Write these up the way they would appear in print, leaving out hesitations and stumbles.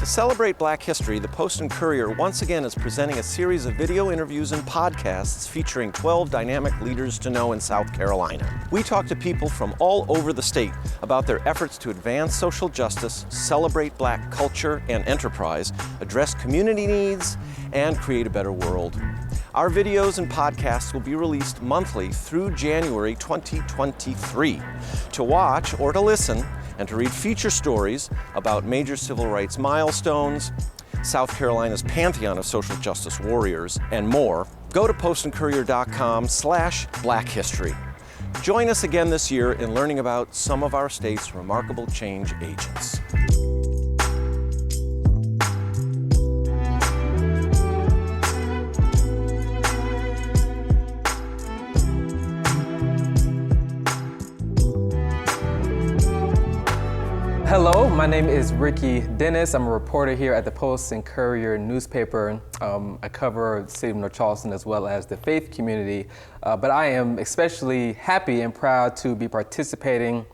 To celebrate Black history, the Post and Courier once again is presenting a series of video interviews and podcasts featuring 12 dynamic leaders to know in South Carolina. We talk to people from all over the state about their efforts to advance social justice, celebrate Black culture and enterprise, address community needs, and create a better world. Our videos and podcasts will be released monthly through January 2023. To watch or to listen, and to read feature stories about major civil rights milestones, South Carolina's pantheon of social justice warriors, and more, go to postandcourier.com/Black History. Join us again this year in learning about some of our state's remarkable change agents. Hello, my name is Rickey Dennis. I'm a reporter here at the Post and Courier newspaper. I cover the city of North Charleston as well as the faith community, but I am especially happy and proud to be participating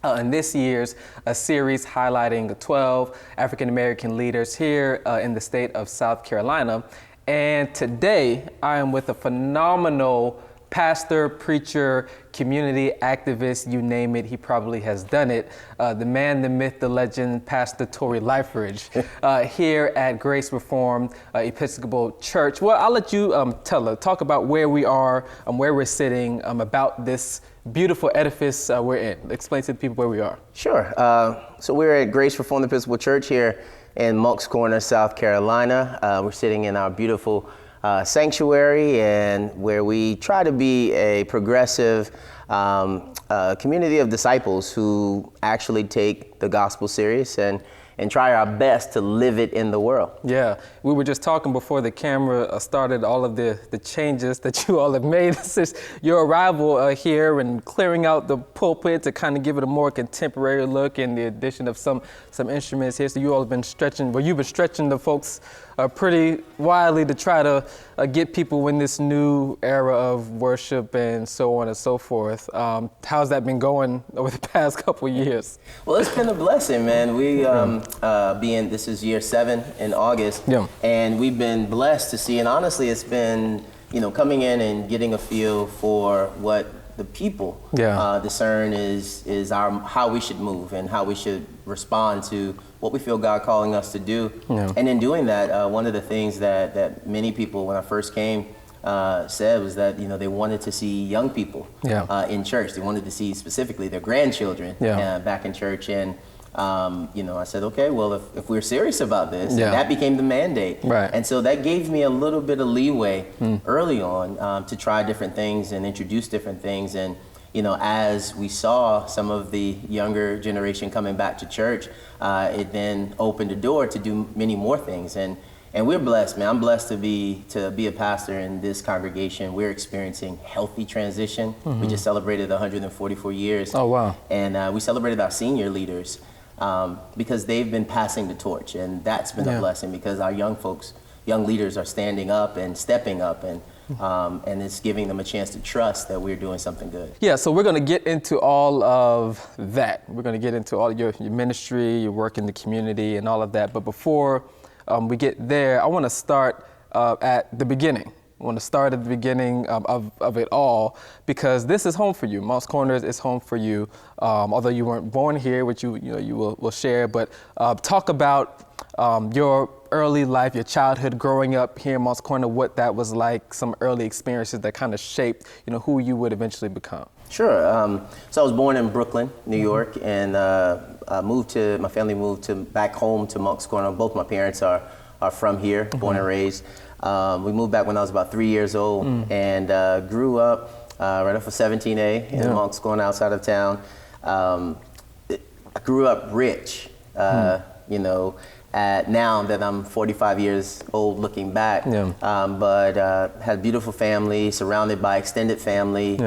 in this year's series highlighting 12 African American leaders here in the state of South Carolina. And today I am with a phenomenal pastor, preacher, community activist, you name it, he probably has done it. The man, the myth, the legend, Pastor Tory Liferidge, here at Grace Reformed Episcopal Church. Well, I'll let you talk about where we are, where we're sitting, about this beautiful edifice we're in. Explain to the people where we are. Sure. So we're at Grace Reformed Episcopal Church here in Moncks Corner, South Carolina. We're sitting in our beautiful sanctuary, and where we try to be a progressive community of disciples who actually take the gospel serious and try our best to live it in the world. Yeah, we were just talking before the camera started, all of the changes that you all have made since your arrival here, and clearing out the pulpit to kind of give it a more contemporary look, and the addition of some instruments here. So you all have been stretching, well, you've been stretching the folks pretty widely to try to get people in this new era of worship and so on and so forth. How's that been going over the past couple of years? Well, it's been a blessing, man. We this is year 7 in August, and we've been blessed to see, and honestly, it's been, coming in and getting a feel for what the people discern is how we should move and how we should respond to what we feel God calling us to do. And in doing that, one of the things that many people, when I first came, said was that they wanted to see young people in church. They wanted to see specifically their grandchildren back in church. And I said, okay, well, if we're serious about this, that became the mandate. Right. And so that gave me a little bit of leeway early on to try different things and introduce different things. And, as we saw some of the younger generation coming back to church, it then opened the door to do many more things. And we're blessed, man. I'm blessed to be a pastor in this congregation. We're experiencing healthy transition. We just celebrated 144 years. Oh, wow. And we celebrated our senior leaders. Because they've been passing the torch, and that's been a blessing, because our young leaders are standing up and stepping up, and it's giving them a chance to trust that we're doing something good. Yeah, so we're going to get into all of that. We're going to get into all your ministry, your work in the community, and all of that. But before we get there, I want to start at the beginning. I want to start at the beginning of it all, because this is home for you. Moncks Corner is home for you, although you weren't born here, which you will share. But talk about your early life, your childhood growing up here in Moncks Corner, what that was like, some early experiences that kind of shaped who you would eventually become. Sure. So I was born in Brooklyn, New York, and my family moved back home to Moncks Corner. Both my parents are from here, born and raised. We moved back when I was about 3 years old, and grew up right off of 17A in Moncks Corner outside of town. I grew up rich, now that I'm 45 years old looking back, but had a beautiful family surrounded by extended family.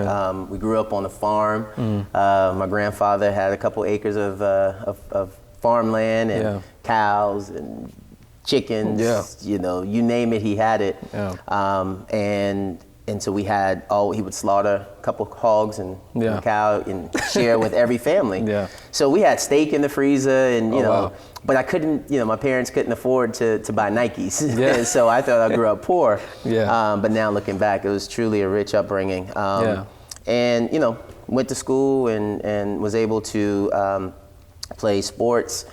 We grew up on a farm. My grandfather had a couple acres of farmland and cows and chickens, you name it, he had it. And And so he would slaughter a couple hogs and a cow and share with every family. Yeah. So we had steak in the freezer and, wow. But I couldn't, my parents couldn't afford to buy Nikes. Yeah. And so I thought I grew up poor. Yeah. But now looking back, it was truly a rich upbringing. And, went to school and was able to play sports.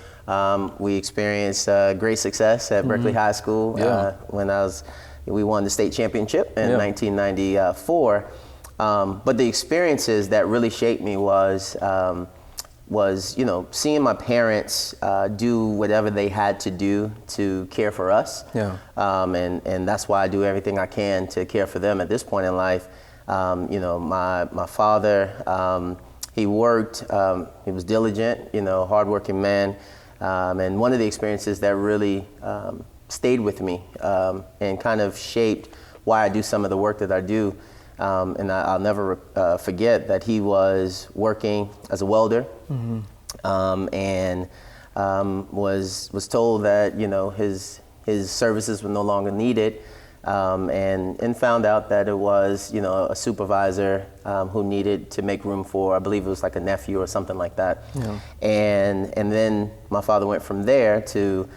We experienced great success at Berkeley High School when we won the state championship in 1994. But the experiences that really shaped me was seeing my parents do whatever they had to do to care for us. Yeah. And that's why I do everything I can to care for them at this point in life. My father, he worked, he was diligent, hardworking man. And one of the experiences that really stayed with me and kind of shaped why I do some of the work that I do. And I'll never forget that he was working as a welder, and was told that his services were no longer needed, and found out that it was a supervisor who needed to make room for, I believe it was like a nephew or something like that. Yeah. And then my father went from there to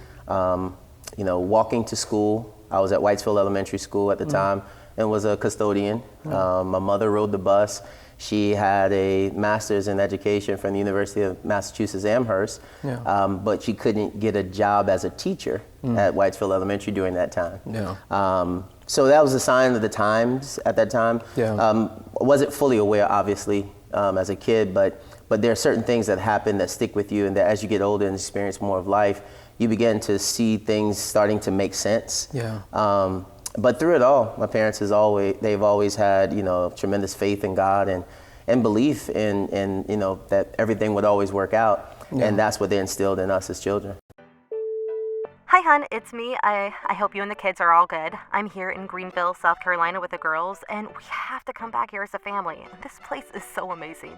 walking to school. I was at Whitesville Elementary School at the time and was a custodian. My mother rode the bus. She had a master's in education from the University of Massachusetts Amherst, but she couldn't get a job as a teacher at Whitesville Elementary during that time. Yeah. So that was a sign of the times at that time. Yeah. I wasn't fully aware, obviously, as a kid, but there are certain things that happen that stick with you, and that as you get older and experience more of life, you begin to see things starting to make sense. Yeah. But through it all, my parents they've always had, tremendous faith in God and belief in that everything would always work out. Yeah. And that's what they instilled in us as children. Hi, hon, it's me. I hope you and the kids are all good. I'm here in Greenville, South Carolina with the girls, and we have to come back here as a family. This place is so amazing.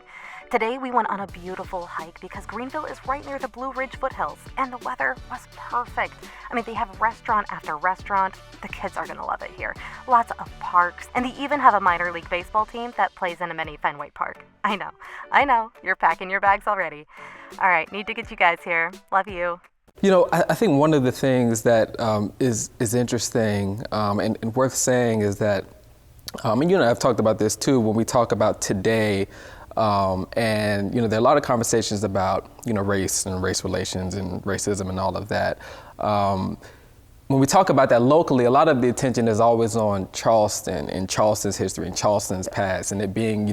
Today we went on a beautiful hike because Greenville is right near the Blue Ridge foothills, and the weather was perfect. I mean, they have restaurant after restaurant. The kids are gonna love it here. Lots of parks, and they even have a minor league baseball team that plays in a mini Fenway Park. I know, you're packing your bags already. All right, need to get you guys here. Love you. I think one of the things that is interesting and worth saying is that, and I've talked about this too when we talk about today, and there are a lot of conversations about race and race relations and racism and all of that. When we talk about that locally, a lot of the attention is always on Charleston and Charleston's history and Charleston's past, and it being,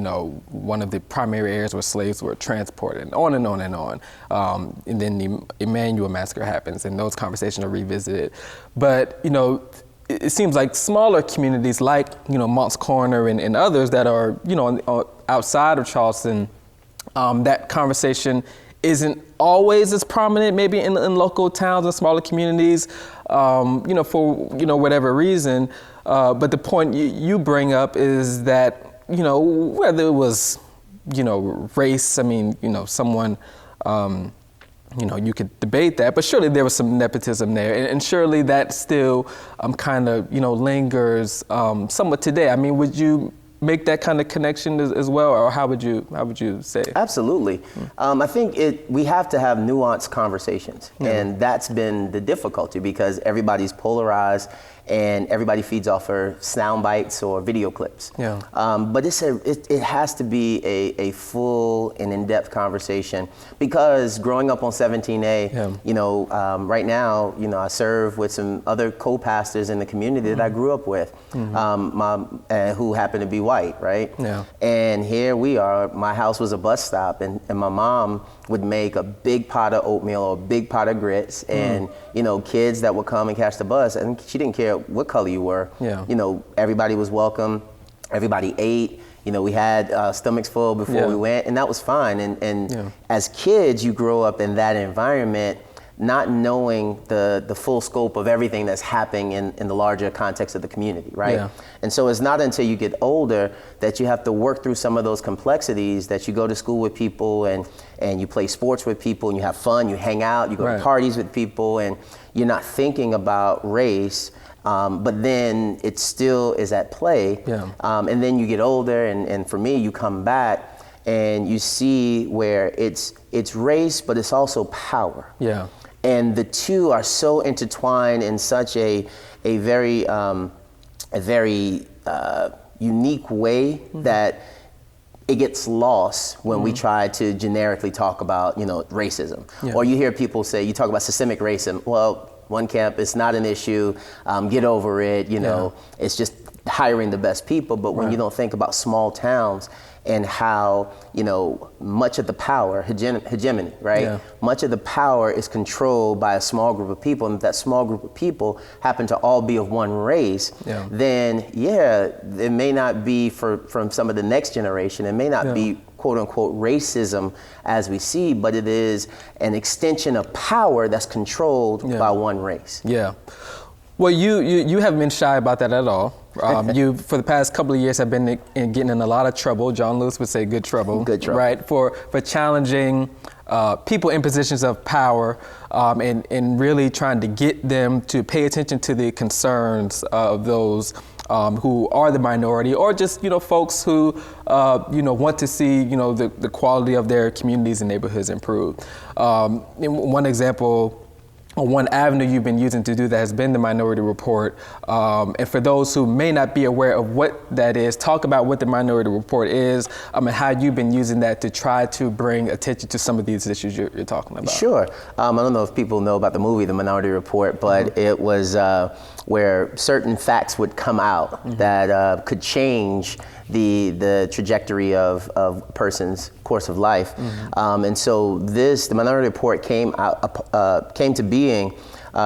one of the primary areas where slaves were transported, and on and on and on. And then the Emmanuel Massacre happens, and those conversations are revisited. But, it seems like smaller communities like, Moncks Corner and others that are, outside of Charleston, that conversation isn't always as prominent maybe in local towns and smaller communities, for whatever reason. But the point you bring up is that, whether it was, race, I mean, someone, you could debate that, but surely there was some nepotism there, and surely that still kind of, lingers somewhat today. I mean, would you make that kind of connection as well, or how would you say? Absolutely. I think we have to have nuanced conversations, and that's been the difficulty because everybody's polarized and everybody feeds off of sound bites or video clips. Yeah. But it has to be a full and in-depth conversation because growing up on 17A, right now, I serve with some other co-pastors in the community that I grew up with, who happen to be white, right? Yeah. And here we are, my house was a bus stop, and my mom would make a big pot of oatmeal or a big pot of grits, and kids that would come and catch the bus, and she didn't care what color you were. Yeah. Everybody was welcome, everybody ate. We had stomachs full before we went, and that was fine. And as kids, you grow up in that environment, not knowing the full scope of everything that's happening in the larger context of the community, right? Yeah. And so it's not until you get older that you have to work through some of those complexities, that you go to school with people and you play sports with people and you have fun, you hang out, you go to parties with people, and you're not thinking about race but then it still is at play. Yeah. And then you get older, and for me, you come back and you see where it's race, but it's also power. Yeah. And the two are so intertwined in such a very unique way that it gets lost when we try to generically talk about, racism. Yeah. Or you hear people say, you talk about systemic racism. Well, one camp, it's not an issue. Get over it. It's just hiring the best people. But when you don't think about small towns and how, much of the power, hegemony, right? Yeah. Much of the power is controlled by a small group of people, and if that small group of people happen to all be of one race, then it may not be from some of the next generation, it may not be quote unquote racism as we see, but it is an extension of power that's controlled by one race. Yeah. Well, you haven't been shy about that at all. You, for the past couple of years, have been getting in a lot of trouble. John Lewis would say good trouble. Good trouble. Right, for challenging people in positions of power and really trying to get them to pay attention to the concerns of those who are the minority, or just folks who want to see the quality of their communities and neighborhoods improve. One example, or one avenue you've been using to do that has been the Minority Report. And for those who may not be aware of what that is, talk about what the Minority Report is and how you've been using that to try to bring attention to some of these issues you're talking about. Sure. I don't know if people know about the movie, The Minority Report, but it was where certain facts would come out that could change the trajectory of a person's course of life. And so the Minority Report came to being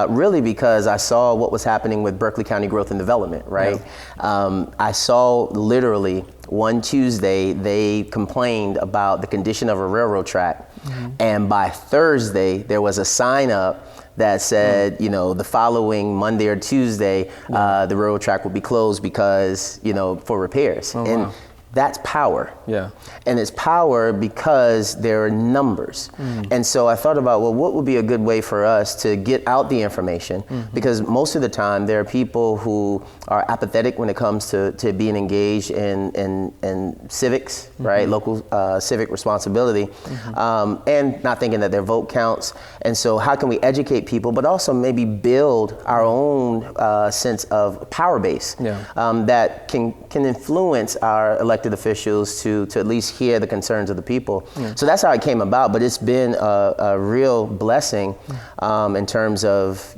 really because I saw what was happening with Berkeley County Growth and Development, right? Yeah. I saw literally one Tuesday, they complained about the condition of a railroad track. And by Thursday, there was a sign up that said, the following Monday or Tuesday, the railroad track will be closed because, for repairs. Wow. That's power. Yeah. And it's power because there are numbers. And so I thought about, well, what would be a good way for us to get out the information? Because most of the time there are people who are apathetic when it comes to being engaged in civics, right? Local civic responsibility, and not thinking that their vote counts. And so how can we educate people, but also maybe build our own sense of power base that can influence our elected officials to at least hear the concerns of the people. So that's how it came about, but it's been a real blessing in terms of,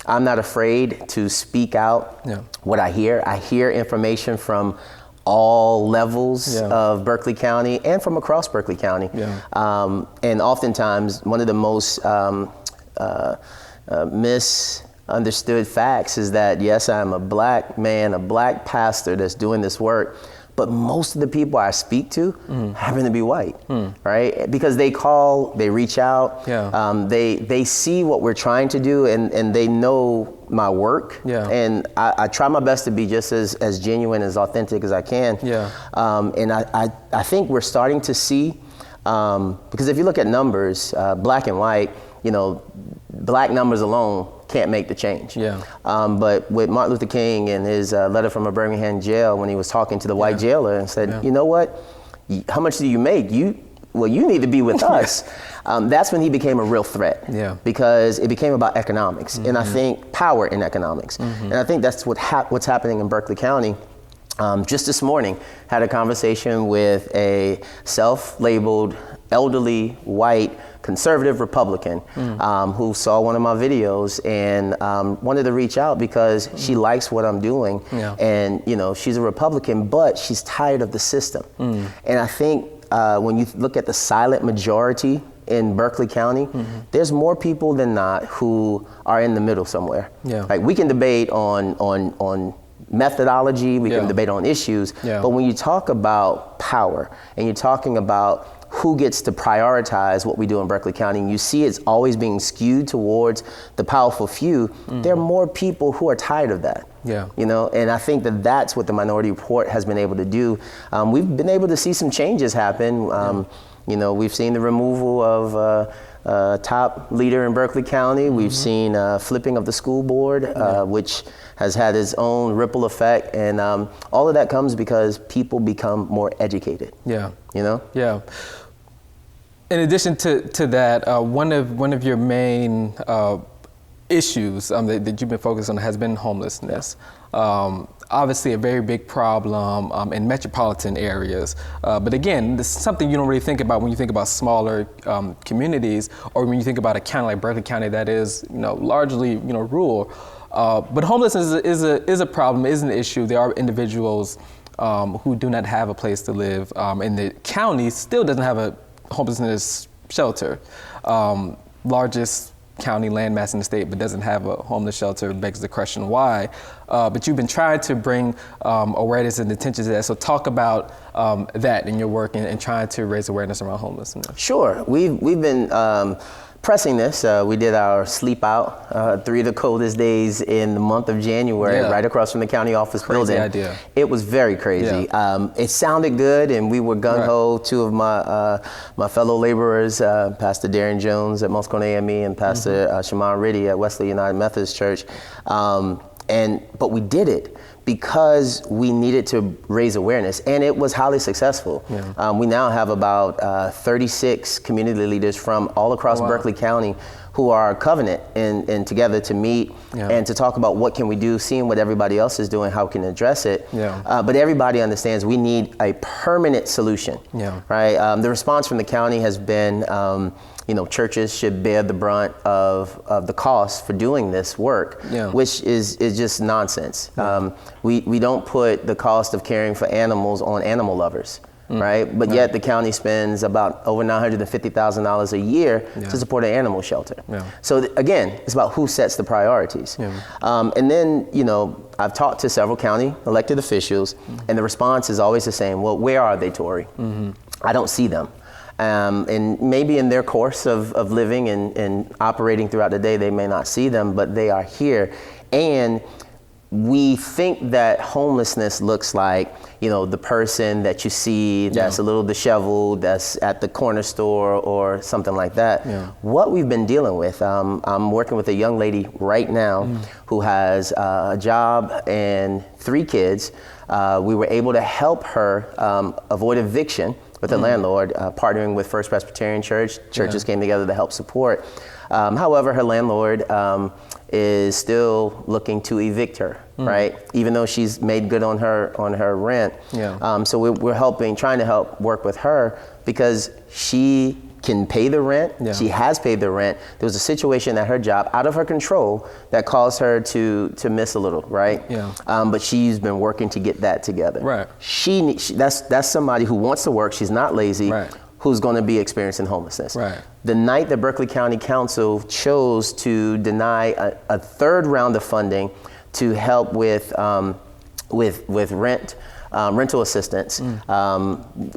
I'm not afraid to speak out what I hear. I hear information from all levels of Berkeley County and from across Berkeley County. And oftentimes one of the most misunderstood facts is that, yes, I'm a black man, a black pastor that's doing this work, but most of the people I speak to happen to be white, right? Because they call, they reach out, they see what we're trying to do, and they know my work. And I try my best to be just as genuine, as authentic as I can. And I think we're starting to see, because if you look at numbers, black and white, black numbers alone can't make the change. But with Martin Luther King and his letter from a Birmingham jail, when he was talking to the white jailer and said, you know what, how much do you make? You need to be with us. That's when he became a real threat, because it became about economics, and I think power in economics. And I think that's what's happening in Berkeley County. Just this morning, had a conversation with a self-labeled elderly white conservative Republican who saw one of my videos and wanted to reach out because she likes what I'm doing. And she's a Republican, but she's tired of the system. And I think when you look at the silent majority in Berkeley County, there's more people than not who are in the middle somewhere. Like, we can debate on methodology, we can debate on issues, but when you talk about power and you're talking about who gets to prioritize what we do in Berkeley County, and you see it's always being skewed towards the powerful few, there are more people who are tired of that. And I think that's what the Minority Report has been able to do. We've been able to see some changes happen. We've seen the removal of top leader in Berkeley County. We've seen flipping of the school board, which has had its own ripple effect. And all of that comes because people become more educated. Yeah. You know? Yeah. In addition to that, one of your main issues that you've been focused on has been homelessness. Obviously a very big problem in metropolitan areas. But again, this is something you don't really think about when you think about smaller communities, or when you think about a county like Berkeley County that is, largely, rural. But homelessness is a problem, is an issue. There are individuals who do not have a place to live, and the county still doesn't have a homelessness shelter. Largest county landmass in the state, but doesn't have a homeless shelter, begs the question why. But you've been trying to bring awareness and attention to that. So talk about that in your work and trying to raise awareness around homelessness. Sure. We've been pressing this. We did our sleep out, 3 of the coldest days in the month of January, right across from the county office building. Idea. It was very crazy. Yeah. It sounded good, and we were gung-ho. Right. 2 of my fellow laborers, Pastor Darren Jones at Moncks Corner AME and Pastor Shaman Riddy at Wesley United Methodist Church. But we did it because we needed to raise awareness, and it was highly successful. Yeah. We now have about 36 community leaders from all across Berkeley County who are covenant and together to meet and to talk about what can we do, seeing what everybody else is doing, how we can address it. Yeah. But everybody understands we need a permanent solution. Yeah. Right? The response from the county has been, churches should bear the brunt of the cost for doing this work, which is just nonsense. Yeah. We don't put the cost of caring for animals on animal lovers. Right? But yet the county spends about over $950,000 a year to support an animal shelter. Yeah. So again, it's about who sets the priorities. Yeah. And then, I've talked to several county elected officials, and the response is always the same. Well, where are they, Tory? I don't see them. And maybe in their course of living and operating throughout the day, they may not see them, but they are here. And we think that homelessness looks like, the person that you see that's a little disheveled, that's at the corner store or something like that. Yeah. What we've been dealing with, I'm working with a young lady right now who has a job and 3 kids. We were able to help her avoid eviction with the landlord, partnering with First Presbyterian Church. Churches came together to help support. However, her landlord is still looking to evict her, right? Even though she's made good on her rent. Yeah. So we're trying to help work with her because she can pay the rent. Yeah. She has paid the rent. There was a situation at her job out of her control that caused her to miss a little, right? Yeah. But she's been working to get that together. Right. That's somebody who wants to work. She's not lazy. Right. Who's going to be experiencing homelessness. Right. The night the Berkeley County Council chose to deny a 3rd round of funding to help with rental assistance, it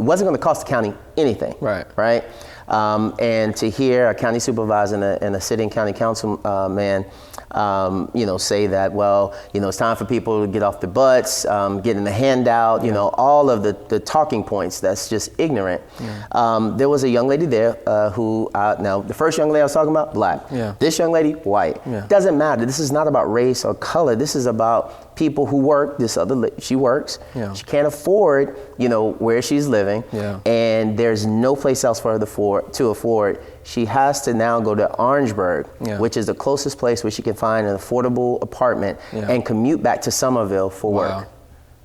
wasn't going to cost the county anything. Right. Right. And to hear a county supervisor and a sitting county councilman say that, it's time for people to get off their butts, getting the handout, all of the talking points, that's just ignorant. Yeah. There was a young lady there who, now the first young lady I was talking about, black. Yeah. This young lady, white. Yeah. Doesn't matter. This is not about race or color. This is about people who work. She works. Yeah. She can't afford, where she's living. Yeah. And there's no place else for her to afford. She has to now go to Orangeburg, which is the closest place where she can find an affordable apartment and commute back to Somerville for work.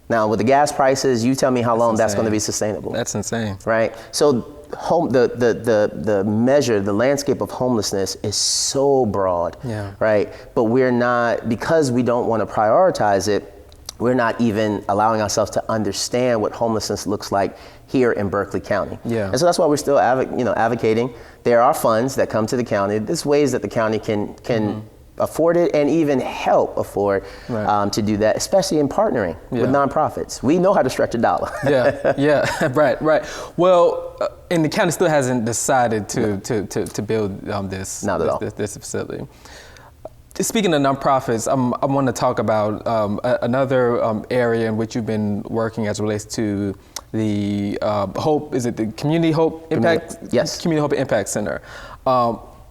Now, with the gas prices, you tell me how long that's going to be sustainable. That's insane. Right? So the measure, the landscape of homelessness is so broad, right? But we're not, because we don't want to prioritize it, we're not even allowing ourselves to understand what homelessness looks like here in Berkeley County. Yeah. And so that's why we're still advocating. There are funds that come to the county. There's ways that the county can afford it and even help afford to do that, especially in partnering with nonprofits. We know how to stretch a dollar. Right. Well, and the county still hasn't decided to build this facility. Speaking of nonprofits, I want to talk about another area in which you've been working as it relates to the Hope, is it the Community Hope Impact? Yes. Community Hope Impact Center.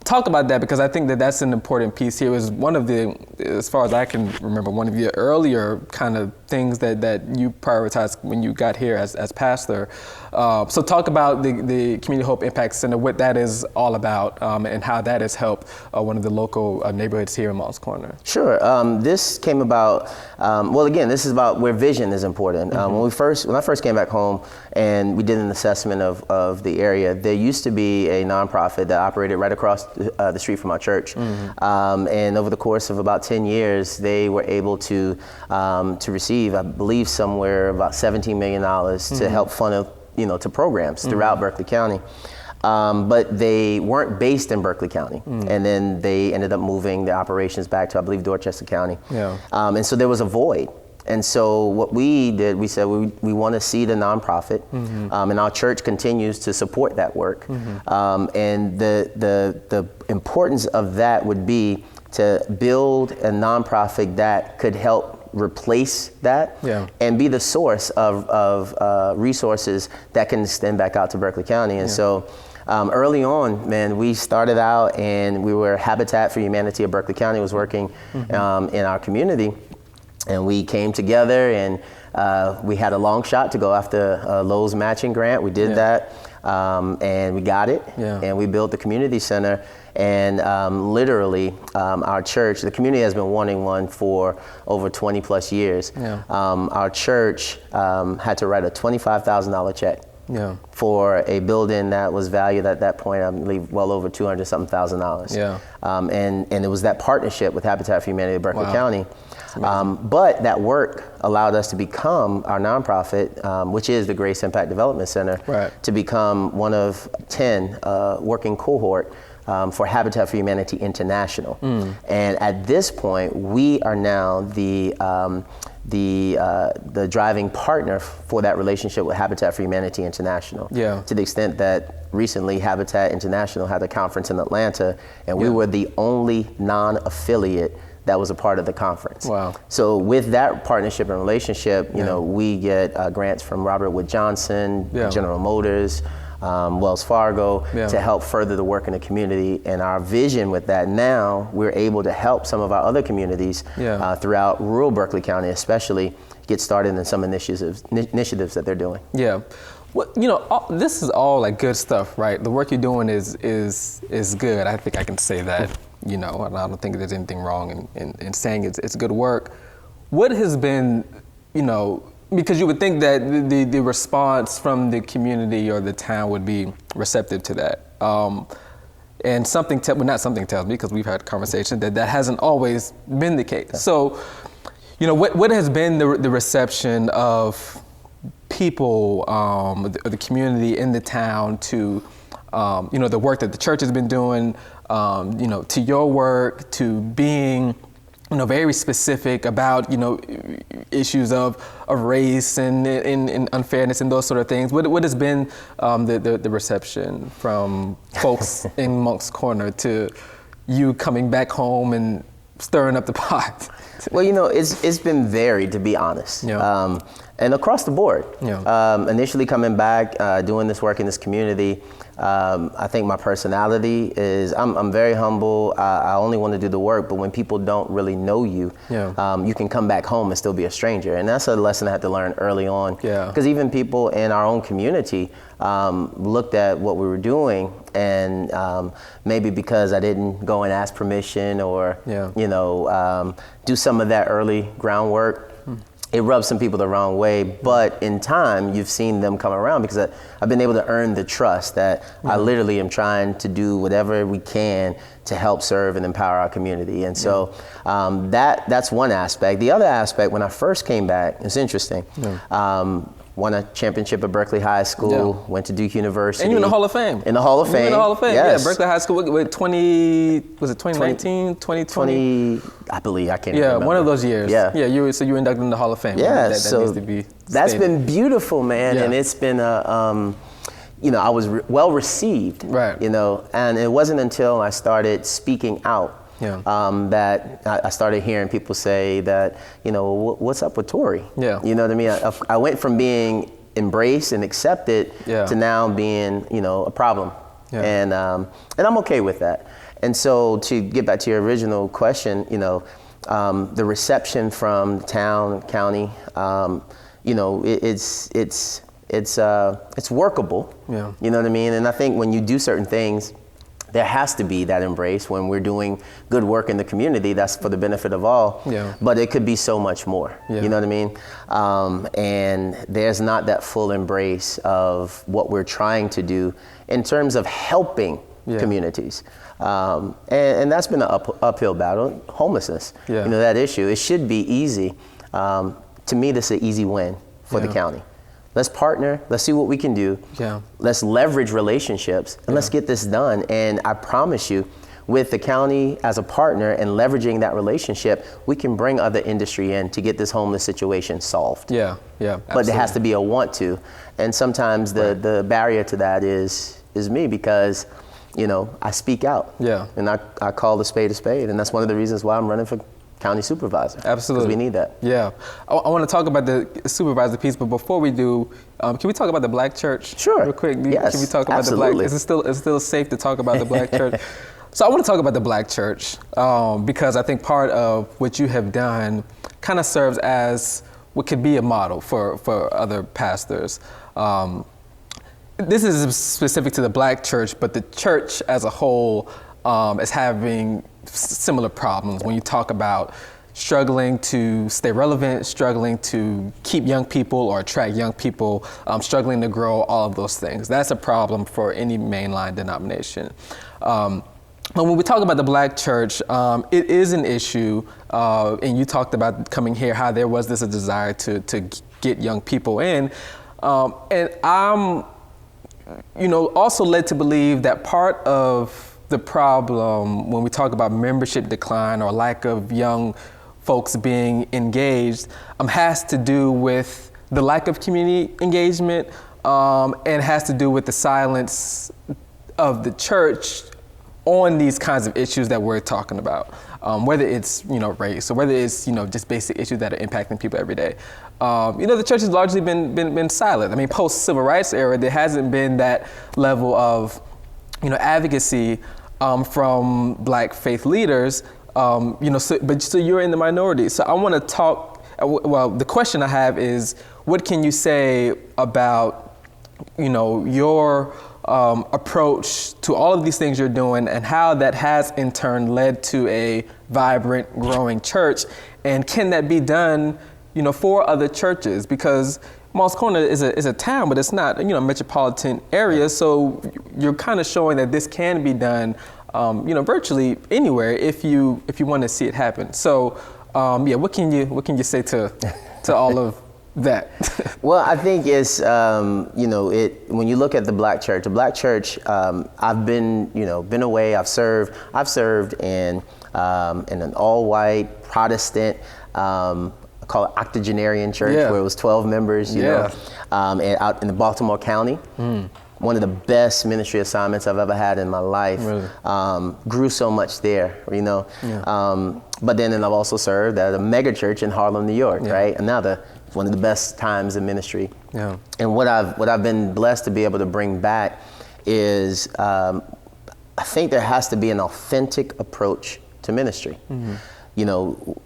talk about that, because I think that that's an important piece here. It was one of the, as far as I can remember, one of the earlier kind of things that you prioritized when you got here as pastor. So talk about the Community Hope Impact Center, what that is all about, and how that has helped one of the local neighborhoods here in Moncks Corner. Sure. This came about, well, again, this is about where vision is important. When I first came back home and we did an assessment of the area, there used to be a nonprofit that operated right across the street from our church. And over the course of about 10 years, they were able to receive, I believe, somewhere about $17 million to help funnel, to programs throughout Berkeley County. But they weren't based in Berkeley County. And then they ended up moving the operations back to, I believe, Dorchester County. And so there was a void. And so what we did, we said we want to seed a nonprofit, and our church continues to support that work. And the importance of that would be to build a nonprofit that could help replace that and be the source of resources that can extend back out to Berkeley County. And so early on, man, we started out and we were Habitat for Humanity of Berkeley County was working in our community. And we came together and we had a long shot to go after a Lowe's matching grant. We did that and we got it. And we built the community center. And literally, our church, the community has been wanting one for over 20 plus years. Our church had to write a $25,000 check for a building that was valued at that point, I believe, well over $200,000. And it was that partnership with Habitat for Humanity of Berkeley County. But that work allowed us to become our nonprofit, which is the Grace Impact Development Center, to become one of 10 working cohort for Habitat for Humanity International. And at this point, we are now the driving partner for that relationship with Habitat for Humanity International. To the extent that recently Habitat International had a conference in Atlanta, and we were the only non-affiliate that was a part of the conference. So with that partnership and relationship, we get grants from Robert Wood Johnson, General Motors, Wells Fargo, to help further the work in the community. And our vision with that now, we're able to help some of our other communities throughout rural Berkeley County, especially, get started in some initiatives that they're doing. Well, this is all like good stuff, right? The work you're doing is good. I think I can say that. And I don't think there's anything wrong in saying it's good work. What has been, because you would think that the response from the community or the town would be receptive to that. And not something tells me, because we've had conversations, that hasn't always been the case. So, what has been the reception of people, the community in the town to, the work that the church has been doing, to your work, to being, very specific about, issues of race and unfairness and those sort of things. What has been the reception from folks in Moncks Corner to you coming back home and stirring up the pot? Well, it's been varied, to be honest. And across the board. Initially coming back, doing this work in this community, I think my personality is, I'm very humble. I only want to do the work, but when people don't really know you, you can come back home and still be a stranger. And that's a lesson I had to learn early on. Because even people in our own community looked at what we were doing, and maybe because I didn't go and ask permission or, do some of that early groundwork, it rubs some people the wrong way, but in time, you've seen them come around, because I've been able to earn the trust that I literally am trying to do whatever we can to help serve and empower our community. And so that's one aspect. The other aspect, when I first came back, it's interesting. Won a championship at Berkeley High School, went to Duke University. And you're in the Hall of Fame. In the Hall of Fame. In the Hall of Fame, yes. Berkeley High School with 2019, 2020? I believe, I can't remember. One of those years. Yeah, you were inducted in the Hall of Fame. Yeah, that needs to be that's stated. been beautiful, man, and it's been I was well received, and it wasn't until I started speaking out that I started hearing people say that, what's up with Tory? You know what I mean? I went from being embraced and accepted to now being, a problem. And I'm okay with that. And so to get back to your original question, you know, the reception from town, county, you know, it's workable. Yeah. You know what I mean? And I think when you do certain things, there has to be that embrace when we're doing good work in the community. That's for the benefit of all. Yeah. But it could be so much more. Yeah. You know what I mean? And there's not that full embrace of what we're trying to do in terms of helping communities. And that's been an uphill battle. Homelessness. Yeah. You know, that issue. It should be easy. To me, this is an easy win for the county. Let's partner. Let's see what we can do. Yeah. Let's leverage relationships and let's get this done. And I promise you, with the county as a partner and leveraging that relationship, we can bring other industry in to get this homeless situation solved. Yeah, yeah. But there has to be a want to. And sometimes the barrier to that is me, because, you know, I speak out. Yeah. And I call a spade. And that's one of the reasons why I'm running for county supervisor. Absolutely. Because we need that. Yeah. I want to talk about the supervisor piece, but before we do, can we talk about the Black church? Sure. Real quick. Yes, can we talk about absolutely. the Black? Is it still safe to talk about the Black church? So I want to talk about the Black church because I think part of what you have done kind of serves as what could be a model for other pastors. This is specific to the Black church, but the church as a whole is having similar problems when you talk about struggling to stay relevant, struggling to keep young people or attract young people, struggling to grow, all of those things. That's a problem for any mainline denomination. But when we talk about the Black church, it is an issue, and you talked about coming here, how there was this a desire to get young people in. And I'm, you know, also led to believe that part of the problem when we talk about membership decline or lack of young folks being engaged has to do with the lack of community engagement and has to do with the silence of the church on these kinds of issues that we're talking about, whether it's, you know, race or whether it's, you know, just basic issues that are impacting people every day. You know, the church has largely been silent. I mean, post-civil rights era, there hasn't been that level of, you know, advocacy from Black faith leaders, you know, so you're in the minority. So I want to talk, well, the question I have is, what can you say about, you know, your approach to all of these things you're doing and how that has in turn led to a vibrant, growing church? And can that be done, you know, for other churches? Because Moncks Corner is a town, but it's not, you know, a metropolitan area. So you're kind of showing that this can be done, you know, virtually anywhere if you want to see it happen. So, yeah, what can you say to all of that? Well, I think it's, you know, when you look at the Black church, I've been, you know, been away. I've served in an all-white Protestant, call it octogenarian church, where it was 12 members, you know, and out in the Baltimore County. One of the best ministry assignments I've ever had in my life. Really? Grew so much there, you know. But then I've also served at a mega church in Harlem, New York, right? One of the best times in ministry. And what I've been blessed to be able to bring back is, I think there has to be an authentic approach to ministry. You know,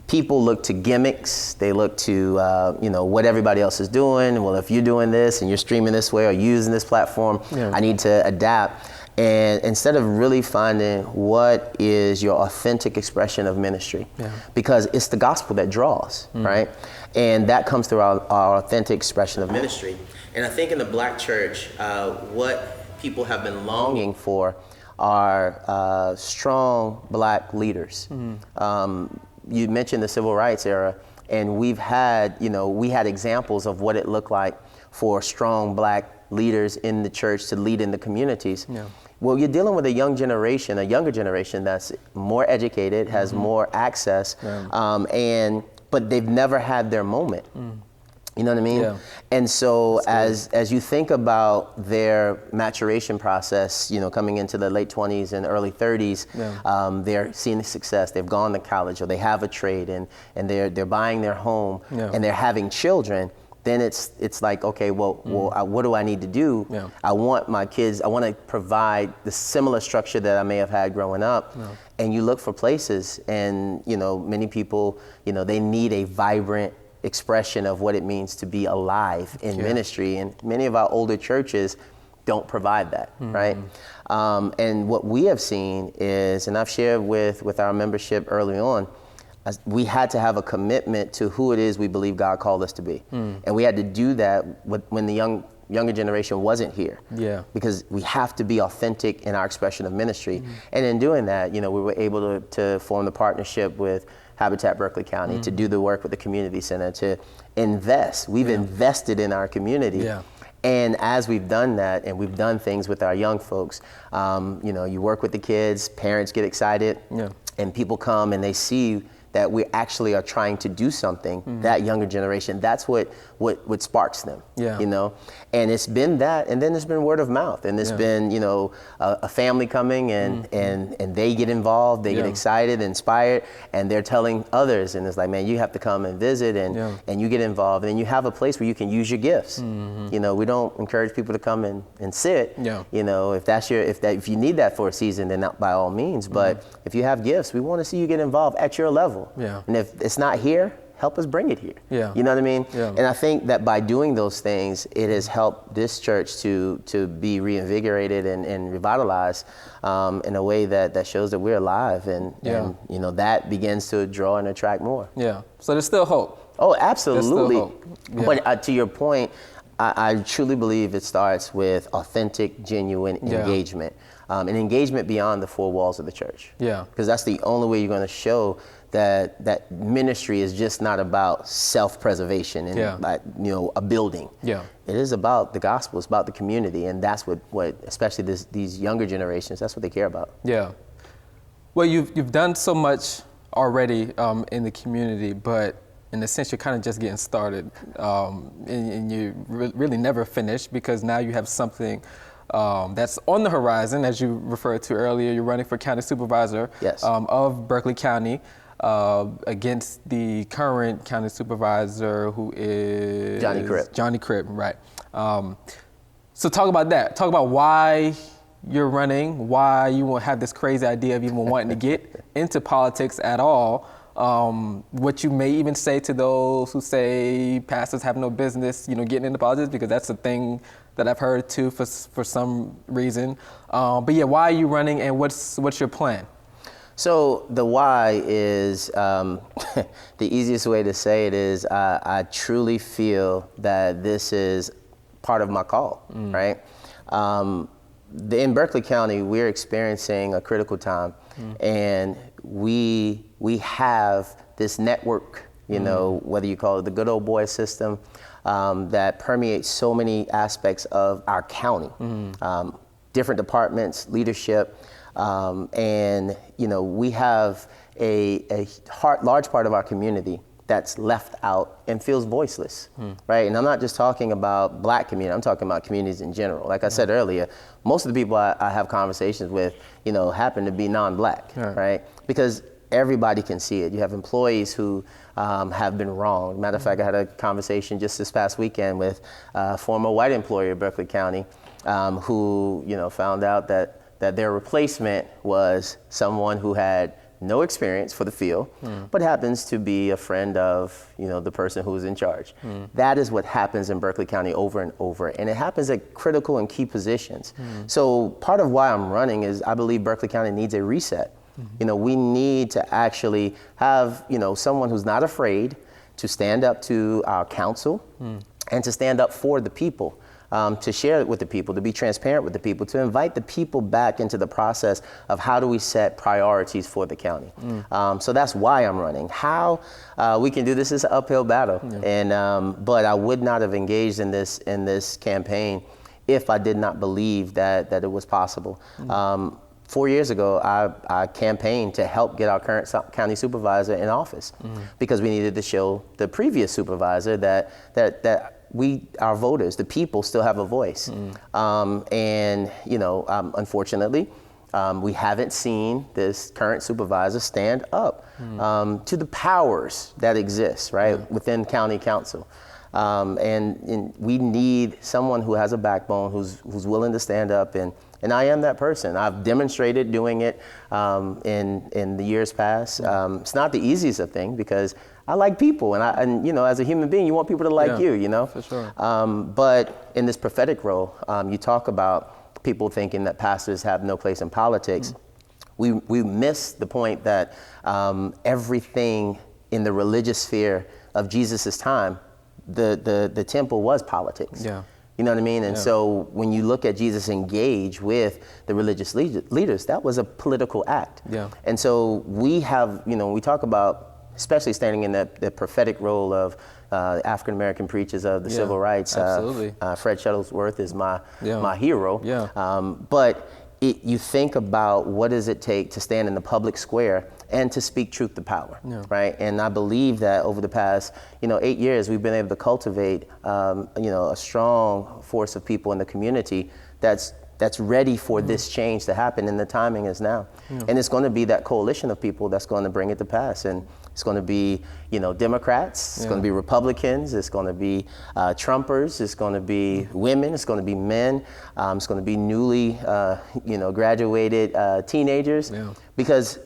people look to gimmicks. They look to, you know, what everybody else is doing. Well, if you're doing this and you're streaming this way or using this platform, I need to adapt. And instead of really finding what is your authentic expression of ministry, because it's the gospel that draws, right? And that comes through our authentic expression of ministry. And I think in the Black church, what people have been longing for are strong Black leaders. You mentioned the civil rights era, and we've had, you know, we had examples of what it looked like for strong Black leaders in the church to lead in the communities. Well, you're dealing with a younger generation that's more educated, has more access, but they've never had their moment. You know what I mean? And so as you think about their maturation process, you know, coming into the late 20s and early 30s, they're seeing the success. They've gone to college or they have a trade and they're buying their home and they're having children. then it's like, okay, what do I need to do? Yeah. I want my kids, I want to provide the similar structure that I may have had growing up. Yeah. And you look for places, and many people, they need a vibrant expression of what it means to be alive in ministry, and many of our older churches don't provide that, right? And what we have seen is, and I've shared with our membership early on, we had to have a commitment to who it is we believe God called us to be. And we had to do that when the younger generation wasn't here. Yeah. Because we have to be authentic in our expression of ministry. And in doing that, we were able to form the partnership with Habitat Berkeley County, to do the work with the community center, to invest. We've invested in our community. Yeah. And as we've done that, and we've done things with our young folks, you work with the kids, parents get excited, and people come and they see that we actually are trying to do something, that younger generation, that's what sparks them, And it's been that, and then it's been word of mouth, and it's been, a family coming and they get involved, they get excited, inspired, and they're telling others, and it's like, man, you have to come and visit, and you get involved, and you have a place where you can use your gifts. We don't encourage people to come and sit, if you need that for a season, then by all means, but if you have gifts, we want to see you get involved at your level. Yeah. And if it's not here, help us bring it here. Yeah. You know what I mean? Yeah. And I think that by doing those things, it has helped this church to be reinvigorated and revitalized in a way that shows that we're alive, and that begins to draw and attract more. Yeah. So there's still hope. Oh, absolutely. There's still hope. Yeah. But to your point, I truly believe it starts with authentic, genuine engagement, and engagement beyond the four walls of the church. Yeah. Because that's the only way you're going to show that ministry is just not about self-preservation and a building. Yeah. It is about the gospel. It's about the community, and that's what especially these younger generations, that's what they care about. Yeah. Well, you've done so much already in the community, but in a sense, you're kind of just getting started, and you really never finished, because now you have something that's on the horizon, as you referred to earlier. You're running for county supervisor of Berkeley County against the current county supervisor, who is Johnny Cribb, right. So talk about that. Talk about why you're running, why you won't have this crazy idea of even wanting to get into politics at all. What you may even say to those who say pastors have no business, getting into politics, because that's a thing that I've heard too for some reason. But yeah, why are you running, and what's your plan? So the why is, the easiest way to say it is, I truly feel that this is part of my call, right? In Berkeley County, we're experiencing a critical time, and we have this network, whether you call it the good old boy system, that permeates so many aspects of our county, different departments, leadership, and we have a large part of our community that's left out and feels voiceless, right? And I'm not just talking about Black community, I'm talking about communities in general. Like I said earlier, most of the people I have conversations with, happen to be non-Black, right? Because everybody can see it. You have employees who have been wronged. Matter of fact, I had a conversation just this past weekend with a former white employer of Berkeley County who, found out that their replacement was someone who had no experience for the field, but happens to be a friend of, the person who was in charge. That is what happens in Berkeley County over and over, and it happens at critical and key positions. So part of why I'm running is I believe Berkeley County needs a reset. We need to actually have, someone who's not afraid to stand up to our council and to stand up for the people. To share it with the people, to be transparent with the people, to invite the people back into the process of how do we set priorities for the county. So that's why I'm running. How we can do this is an uphill battle, and but I would not have engaged in this campaign if I did not believe that it was possible. 4 years ago, I campaigned to help get our current county supervisor in office because we needed to show the previous supervisor that our voters, the people, still have a voice. And unfortunately, we haven't seen this current supervisor stand up to the powers that exist, right, within county council. And we need someone who has a backbone, who's willing to stand up, and I am that person. I've demonstrated doing it in the years past. It's not the easiest of things because I like people, and you know, as a human being, you want people to like you, you know? For sure. But in this prophetic role, you talk about people thinking that pastors have no place in politics. We miss the point that everything in the religious sphere of Jesus's time, the temple was politics. Yeah. You know what I mean? And so when you look at Jesus engage with the religious leaders, that was a political act. Yeah. And so we have, you know, when we talk about, especially standing in the prophetic role of African-American preachers of the civil rights. Absolutely. Fred Shuttlesworth is my hero. Yeah. But you think about what does it take to stand in the public square and to speak truth to power, right? And I believe that over the past, 8 years, we've been able to cultivate, a strong force of people in the community that's ready for this change to happen, and the timing is now. And it's going to be that coalition of people that's going to bring it to pass. And it's going to be, Democrats, it's going to be Republicans, it's going to be Trumpers, it's going to be women, it's going to be men, it's going to be newly, graduated teenagers, because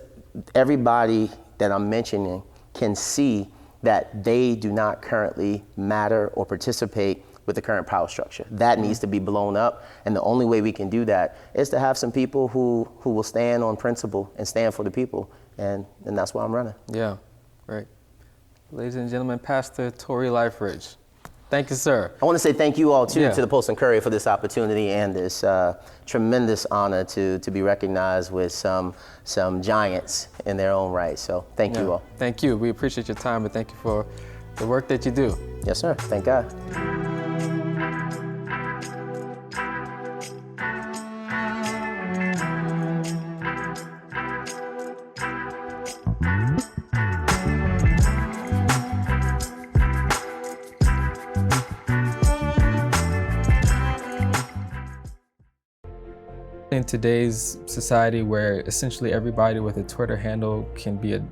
everybody that I'm mentioning can see that they do not currently matter or participate with the current power structure. That needs to be blown up, and the only way we can do that is to have some people who will stand on principle and stand for the people, and that's why I'm running. Yeah, great. Ladies and gentlemen, Pastor Tory Liferidge. Thank you, sir. I want to say thank you all too to the Post and Courier for this opportunity and this tremendous honor to be recognized with some giants in their own right. So thank you all. Thank you. We appreciate your time, and thank you for the work that you do. Yes, sir. Thank God. In today's society, where essentially everybody with a Twitter handle can be a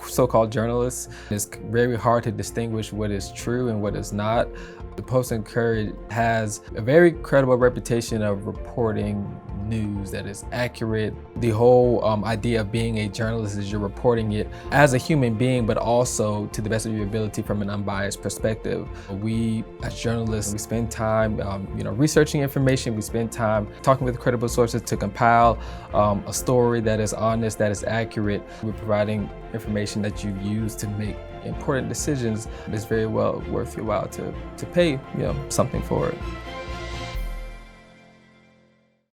so-called journalist, it's very hard to distinguish what is true and what is not. The Post and Courier has a very credible reputation of reporting news that is accurate. The whole idea of being a journalist is you're reporting it as a human being, but also to the best of your ability from an unbiased perspective. We, as journalists, we spend time researching information. We spend time talking with credible sources to compile a story that is honest, that is accurate. We're providing information that you use to make important decisions. It's very well worth your while to pay something for it.